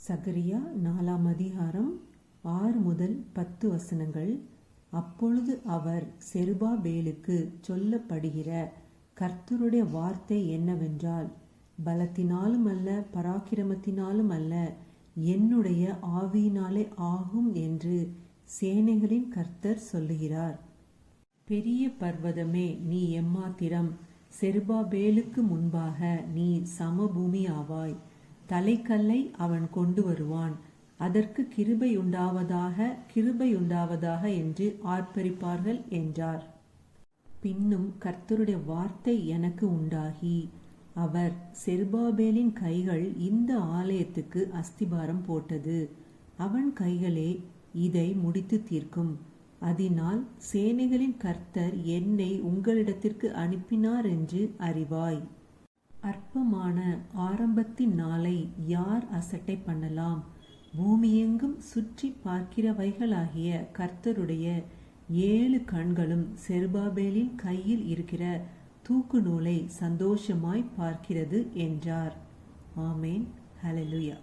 சகரியா 4ஆம் அதிகாரம் 6 முதல் 10 வசனங்கள். அப்பொழுது அவர் செருபாபேலுக்கு சொல்லப்படுகிற கர்த்தருடைய வார்த்தை என்னவென்றால், பலத்தினாலும் அல்ல, பராக்கிரமத்தினாலும் அல்ல, என்னுடைய ஆவியினாலே ஆகும் என்று சேனைகளின் கர்த்தர் சொல்லுகிறார். பெரிய பர்வதமே, நீ எம்மாத்திரம்? செருபாபேலுக்கு முன்பாக நீ சமபூமி ஆவாய். தலைக்கல்லை அவன் கொண்டு வருவான், அதற்கு கிருபை உண்டாவதாக, கிருபை உண்டாவதாக என்று ஆர்ப்பரிப்பார்கள் என்றார். பின்னும் கர்த்தருடைய வார்த்தை எனக்கு உண்டாகி, அவர் செருபாபேலின் கைகள் இந்த ஆலயத்துக்கு அஸ்திபாரம் போட்டது, அவன் கைகளே இதை முடித்து தீர்க்கும். அதனால் சேனைகளின் கர்த்தர் என்னை உங்களிடத்திற்கு அனுப்பினார் என்று அறிவாய். அற்பமான ஆரம்பத்தின் நாளை யார் அசட்டை பண்ணலாம்? பூமியெங்கும் சுற்றி பார்க்கிறவைகளாகிய கர்த்தருடைய 7 கண்களும் செருபாபேலின் கையில் இருக்கிற தூக்கு நூலை சந்தோஷமாய் பார்க்கிறது என்றார். ஆமேன். ஹல்லேலூயா.